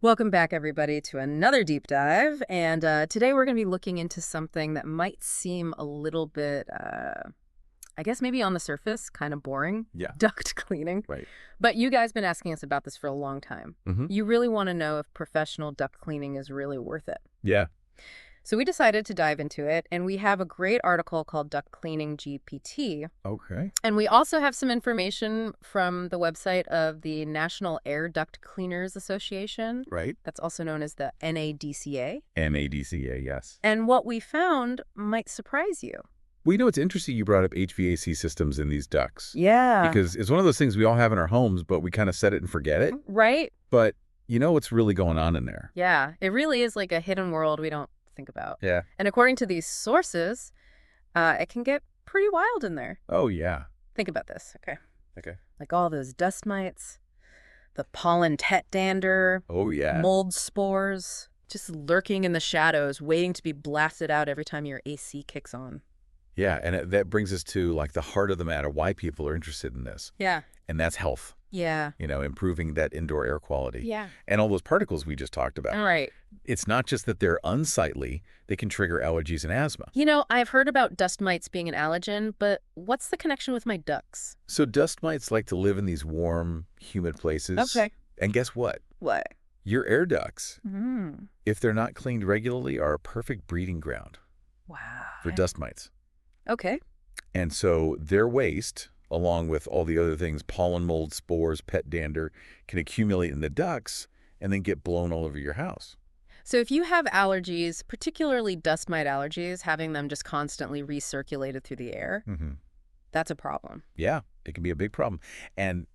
Welcome back, everybody, to another deep dive. And today we're going to be looking into something that might seem a little bit, I guess maybe on the surface, kind of boring. Yeah. Duct cleaning. Right. But you guys been asking us about this for a long time. Mm-hmm. You really want to know if professional duct cleaning is really worth it. Yeah. So we decided to dive into it, and we have a great article called Duct Cleaning GPT. Okay. And we also have some information from the website of the National Air Duct Cleaners Association. Right. That's also known as the NADCA. NADCA, yes. And what we found might surprise you. Well, it's interesting you brought up HVAC systems in these ducts. Yeah. Because it's one of those things we all have in our homes, but we kind of set it and forget it. Right? But you know what's really going on in there. Yeah. It really is like a hidden world we don't think about. Yeah. And according to these sources, it can get pretty wild in there. Oh, yeah. Think about this. Okay. Okay. Like all those dust mites, the pollen tet dander, Oh, yeah. mold spores, just lurking in the shadows, waiting to be blasted out every time your AC kicks on. Yeah, and that brings us to like the heart of the matter, why people are interested in this. Yeah. And that's health, Yeah. improving that indoor air quality. Yeah. And all those particles we just talked about. All right. It's not just that they're unsightly, they can trigger allergies and asthma. I've heard about dust mites being an allergen, but what's the connection with my ducks? So dust mites like to live in these warm, humid places. Okay. And guess what? What? Your air ducts, Mm. if they're not cleaned regularly, are a perfect breeding ground Wow. for dust mites. Okay. And so their waste, along with all the other things, pollen, mold, spores, pet dander, can accumulate in the ducts and then get blown all over your house. So if you have allergies, particularly dust mite allergies, having them just constantly recirculated through the air, Mm-hmm. that's a problem. Yeah, it can be a big problem. And,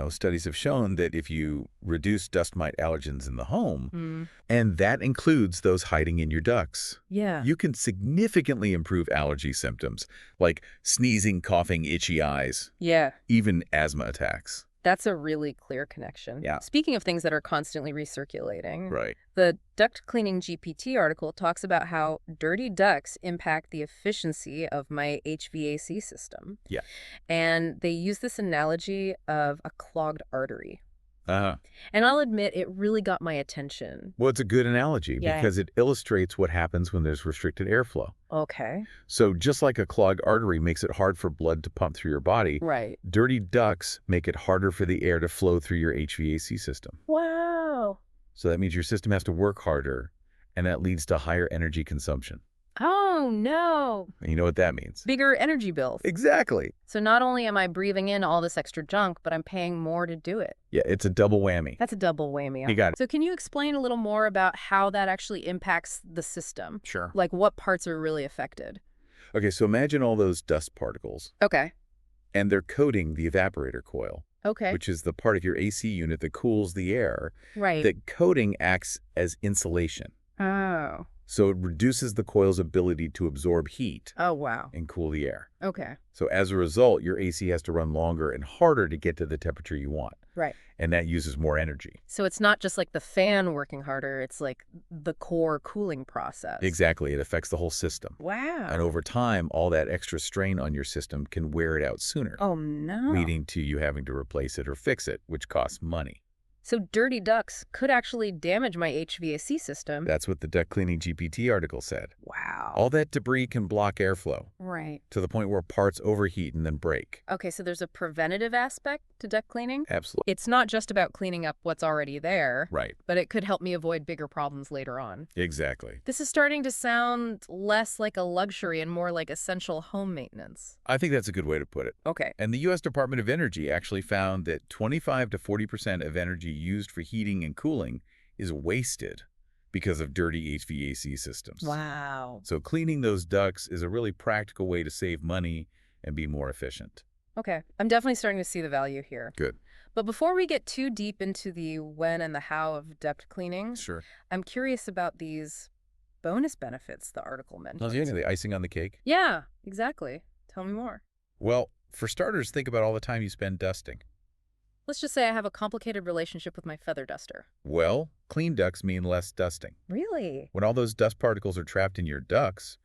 studies have shown that if you reduce dust mite allergens in the home, and that includes those hiding in your ducts, Yeah. you can significantly improve allergy symptoms like sneezing, coughing, itchy eyes, Yeah. even asthma attacks. That's a really clear connection. Yeah. Speaking of things that are constantly recirculating, Right. the Duct Cleaning GPT article talks about how dirty ducts impact the efficiency of my HVAC system. Yeah. And they use this analogy of a clogged artery. Uh-huh. And I'll admit, it really got my attention. Well, it's a good analogy Yeah. because it illustrates what happens when there's restricted airflow. Okay. So just like a clogged artery makes it hard for blood to pump through your body, Right. dirty ducts make it harder for the air to flow through your HVAC system. Wow. So that means your system has to work harder, and that leads to higher energy consumption. Oh, no. And you know what that means? Bigger energy bills. Exactly. So not only am I breathing in all this extra junk, but I'm paying more to do it. Yeah, it's a double whammy. That's a double whammy. You got it. So can you explain a little more about how that actually impacts the system? Sure. Like what parts are really affected? Okay, so imagine all those dust particles, Okay. and they're coating the evaporator coil, Okay. which is the part of your AC unit that cools the air. Right. That coating acts as insulation. Oh. So it reduces the coil's ability to absorb heat Oh, wow. and cool the air. Okay. So as a result, your AC has to run longer and harder to get to the temperature you want. Right. And that uses more energy. So it's not just like the fan working harder, it's like the core cooling process. Exactly. It affects the whole system. Wow. And over time, all that extra strain on your system can wear it out sooner, Oh, no. leading to you having to replace it or fix it, which costs money. So dirty ducts could actually damage my HVAC system. That's what the Duct Cleaning GPT article said. Wow. All that debris can block airflow Right. to the point where parts overheat and then break. Okay, so there's a preventative aspect to duct cleaning? Absolutely. It's not just about cleaning up what's already there, Right. but it could help me avoid bigger problems later on. Exactly. This is starting to sound less like a luxury and more like essential home maintenance. I think that's a good way to put it. Okay. And the U.S. Department of Energy actually found that 25 to 40% of energy used for heating and cooling is wasted because of dirty HVAC systems. Wow. So cleaning those ducts is a really practical way to save money and be more efficient. Okay, I'm definitely starting to see the value here. Good. But before we get too deep into the when and the how of duct cleaning, Sure. I'm curious about these bonus benefits the article mentions. The icing on the cake? Yeah, exactly. Tell me more. Well, for starters, think about all the time you spend dusting. Let's just say I have a complicated relationship with my feather duster. Well, clean ducts mean less dusting. Really? When all those dust particles are trapped in your ducts,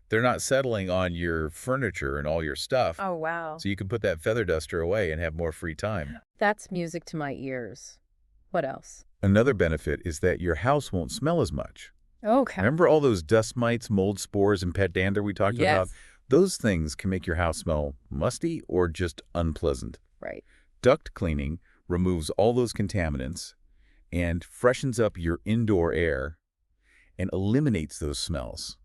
they're not settling on your furniture and all your stuff. Oh, wow. So you can put that feather duster away and have more free time. That's music to my ears. What else? Another benefit is that your house won't smell as much. Okay. Remember all those dust mites, mold spores, and pet dander we talked about? Yes. Those things can make your house smell musty or just unpleasant. Right. Duct cleaning removes all those contaminants and freshens up your indoor air and eliminates those smells.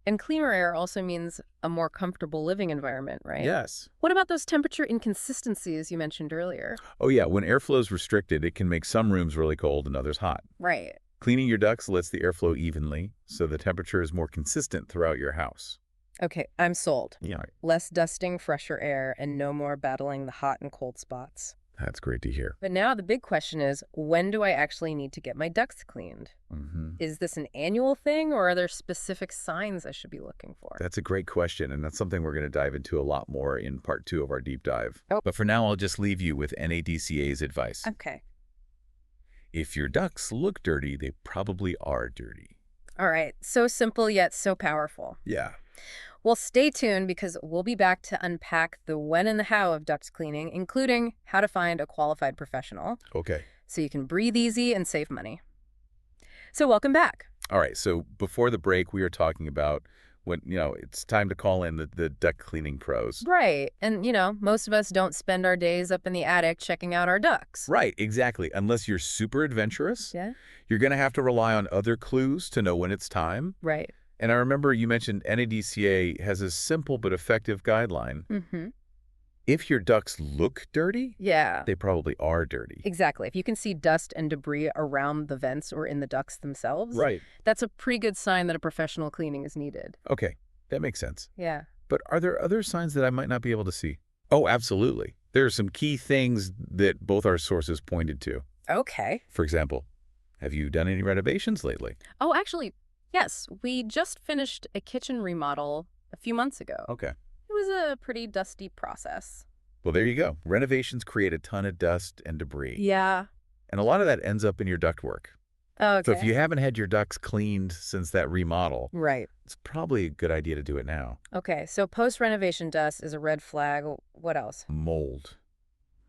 And cleaner air also means a more comfortable living environment, right? Yes. What about those temperature inconsistencies you mentioned earlier? Oh yeah, when airflow is restricted, it can make some rooms really cold and others hot. Right. Cleaning your ducts lets the airflow evenly, so the temperature is more consistent throughout your house. Okay, I'm sold. Yeah, Less dusting, fresher air, and no more battling the hot and cold spots. that's great to hear. But now the big question is, when do I actually need to get my ducts cleaned? Hmm. Is this an annual thing, or are there specific signs I should be looking for? That's a great question, and that's something we're going to dive into a lot more in part 2 of our deep dive. Oh. But for now, I'll just leave you with NADCA's advice. Okay. If your ducts look dirty, they probably are dirty. All right. So simple yet so powerful. Yeah. Well, stay tuned because we'll be back to unpack the when and the how of duct cleaning, including how to find a qualified professional Okay. so you can breathe easy and save money. So welcome back. All right, so before the break, we were talking about when, it's time to call in the duct cleaning pros. Right. And, most of us don't spend our days up in the attic checking out our ducts. Right, exactly. Unless you're super adventurous, Yeah. you're going to have to rely on other clues to know when it's time. Right. And I remember you mentioned NADCA has a simple but effective guideline. Mm-hmm. If your ducts look dirty, Yeah. they probably are dirty. Exactly. If you can see dust and debris around the vents or in the ducts themselves, Right. that's a pretty good sign that a professional cleaning is needed. Okay, that makes sense. Yeah. But are there other signs that I might not be able to see? Oh, absolutely. There are some key things that both our sources pointed to. Okay. For example, have you done any renovations lately? Oh, actually, yes. We just finished a kitchen remodel a few months ago. Okay. It was a pretty dusty process. Well, there you go. Renovations create a ton of dust and debris. Yeah. And a lot of that ends up in your ductwork. Okay. So if you haven't had your ducts cleaned since that remodel, Right. it's probably a good idea to do it now. Okay, so post-renovation dust is a red flag. What else? Mold.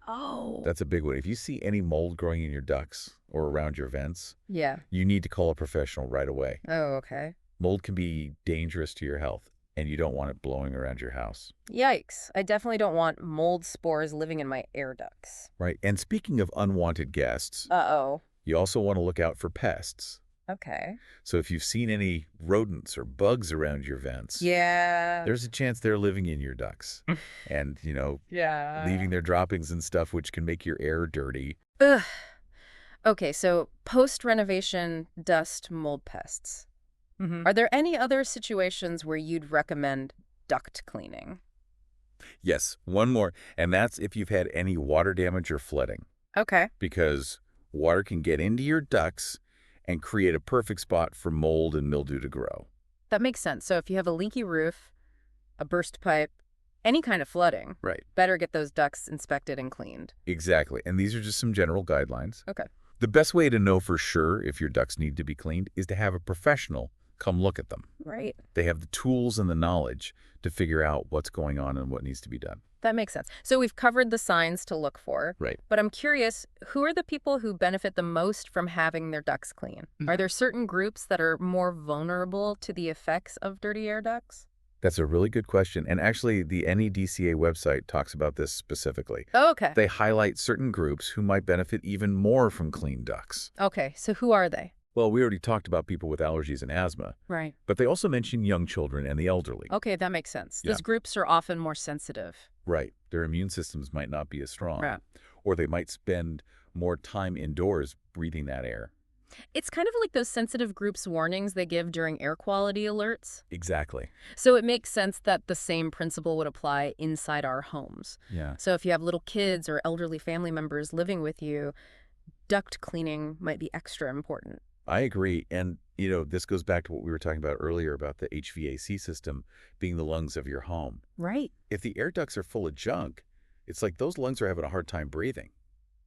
Oh. That's a big one. If you see any mold growing in your ducts or around your vents, Yeah. you need to call a professional right away. Oh, okay. Mold can be dangerous to your health, and you don't want it blowing around your house. Yikes. I definitely don't want mold spores living in my air ducts. Right. And speaking of unwanted guests, Uh-oh. you also want to look out for pests. Okay. So if you've seen any rodents or bugs around your vents, Yeah. there's a chance they're living in your ducts and, Yeah. leaving their droppings and stuff, which can make your air dirty. Ugh. Okay, so post-renovation dust mold pests. Are there any other situations where you'd recommend duct cleaning? Yes, one more, and that's if you've had any water damage or flooding, Okay. because water can get into your ducts and create a perfect spot for mold and mildew to grow. That makes sense. So if you have a leaky roof, a burst pipe, any kind of flooding, Right. better get those ducts inspected and cleaned. Exactly, and these are just some general guidelines. Okay. The best way to know for sure if your ducts need to be cleaned is to have a professional come look at them. Right. They have the tools and the knowledge to figure out what's going on and what needs to be done. That makes sense. So we've covered the signs to look for. Right. But I'm curious, who are the people who benefit the most from having their ducts clean? Are there certain groups that are more vulnerable to the effects of dirty air ducts? That's a really good question. And actually, the NEDCA website talks about this specifically. Oh, okay. They highlight certain groups who might benefit even more from clean ducts. Okay, so who are they? Well, we already talked about people with allergies and asthma, Right. but they also mention young children and the elderly. Okay, that makes sense. Yeah. Those groups are often more sensitive. Right. Their immune systems might not be as strong. Right. Or they might spend more time indoors breathing that air. It's kind of like those sensitive groups warnings they give during air quality alerts. Exactly. So it makes sense that the same principle would apply inside our homes. Yeah. So if you have little kids or elderly family members living with you, duct cleaning might be extra important. I agree. And, this goes back to what we were talking about earlier about the HVAC system being the lungs of your home. Right. If the air ducts are full of junk, it's like those lungs are having a hard time breathing.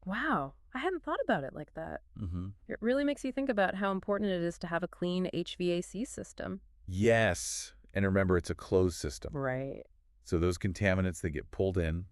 Wow. I hadn't thought about it like that. Mm-hmm. It really makes you think about how important it is to have a clean HVAC system. Yes. And remember, it's a closed system. Right. So those contaminants that get pulled in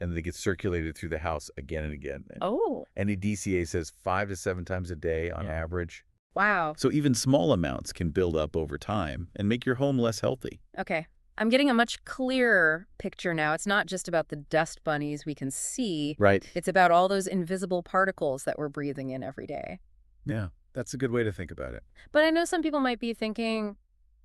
and they get circulated through the house again and again. Oh, And NADCA says 5 to 7 times a day on average. wow. So even small amounts can build up over time and make your home less healthy. Okay. I'm getting a much clearer picture now. It's not just about the dust bunnies we can see. Right. It's about all those invisible particles that we're breathing in every day. Yeah, that's a good way to think about it. But I know some people might be thinking,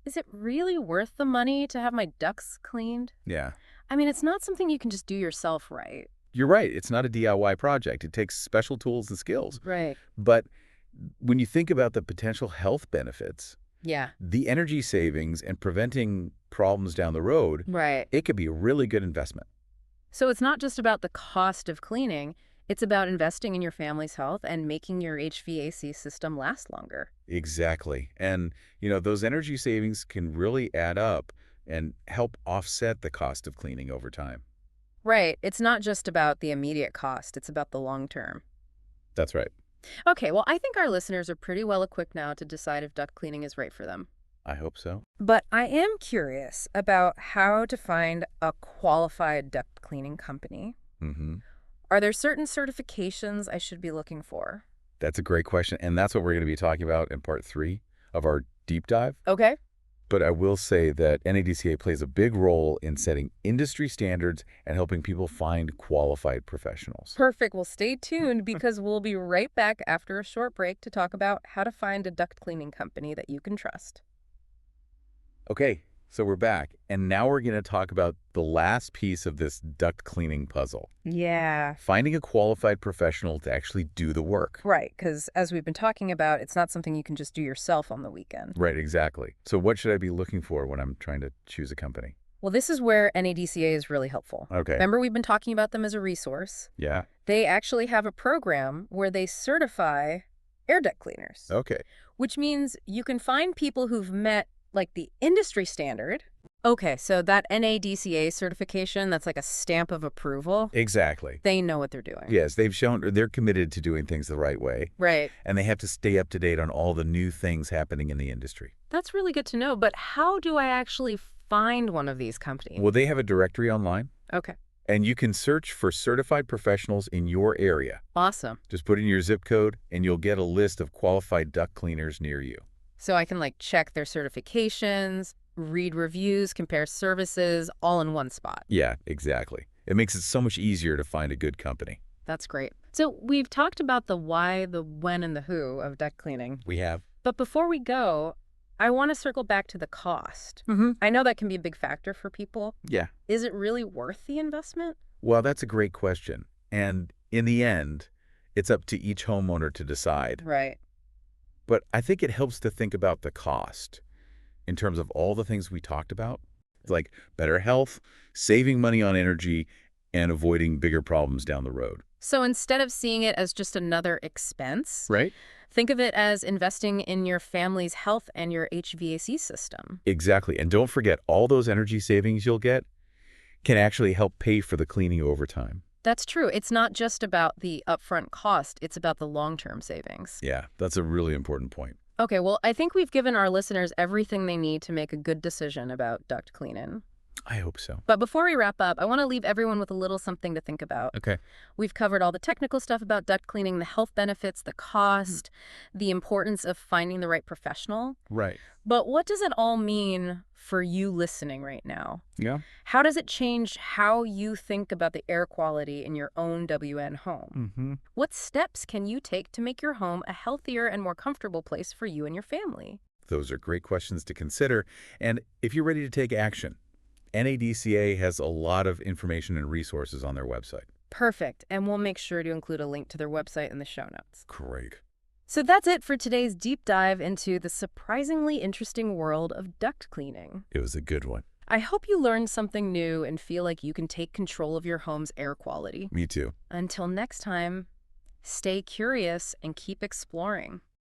is it really worth the money to have my ducts cleaned? Yeah. I mean, it's not something you can just do yourself, right? You're right. It's not a DIY project. It takes special tools and skills. Right. But when you think about the potential health benefits, Yeah. the energy savings and preventing problems down the road, Right. it could be a really good investment. So it's not just about the cost of cleaning. It's about investing in your family's health and making your HVAC system last longer. Exactly. And, those energy savings can really add up and help offset the cost of cleaning over time. Right. It's not just about the immediate cost. It's about the long term. That's right. Okay, well, I think our listeners are pretty well equipped now to decide if duct cleaning is right for them. I hope so. But I am curious about how to find a qualified duct cleaning company. Mm-hmm. Are there certain certifications I should be looking for? That's a great question. And that's what we're going to be talking about in part 3 of our deep dive. Okay. But I will say that NADCA plays a big role in setting industry standards and helping people find qualified professionals. Perfect. Well, stay tuned because we'll be right back after a short break to talk about how to find a duct cleaning company that you can trust. Okay, so we're back. And now we're going to talk about the last piece of this duct cleaning puzzle. Yeah. Finding a qualified professional to actually do the work. Right, because as we've been talking about, it's not something you can just do yourself on the weekend. Right, exactly. So what should I be looking for when I'm trying to choose a company? Well, this is where NADCA is really helpful. Okay. Remember, we've been talking about them as a resource. Yeah. They actually have a program where they certify air duct cleaners, Okay. which means you can find people who've met the industry standard. Okay, so that NADCA certification, that's like a stamp of approval. Exactly. They know what they're doing. Yes, they've shown they're committed to doing things the right way. Right. And they have to stay up to date on all the new things happening in the industry. That's really good to know, but how do I actually find one of these companies? Well, they have a directory online, Okay. and you can search for certified professionals in your area. Awesome. Just put in your zip code, and you'll get a list of qualified duct cleaners near you. So I can check their certifications, read reviews, compare services, all in one spot. Yeah, exactly. It makes it so much easier to find a good company. That's great. So we've talked about the why, the when, and the who of duct cleaning. We have. But before we go, I want to circle back to the cost. Mm-hmm. I know that can be a big factor for people. Yeah. Is it really worth the investment? Well, that's a great question. And in the end, it's up to each homeowner to decide. Right. But I think it helps to think about the cost in terms of all the things we talked about, like better health, saving money on energy, and avoiding bigger problems down the road. So instead of seeing it as just another expense, Right? think of it as investing in your family's health and your HVAC system. Exactly. And don't forget, all those energy savings you'll get can actually help pay for the cleaning over time. That's true. It's not just about the upfront cost. It's about the long-term savings. Yeah, that's a really important point. Okay, well, I think we've given our listeners everything they need to make a good decision about duct cleaning. I hope so. But before we wrap up, I want to leave everyone with a little something to think about. Okay. We've covered all the technical stuff about duct cleaning, the health benefits, the cost, the importance of finding the right professional. Right. But what does it all mean for you listening right now? Yeah. How does it change how you think about the air quality in your own WN home? Mm-hmm. What steps can you take to make your home a healthier and more comfortable place for you and your family? Those are great questions to consider. And if you're ready to take action, NADCA has a lot of information and resources on their website. Perfect. And we'll make sure to include a link to their website in the show notes. Great. So that's it for today's deep dive into the surprisingly interesting world of duct cleaning. It was a good one. I hope you learned something new and feel like you can take control of your home's air quality. Me too. Until next time, stay curious and keep exploring.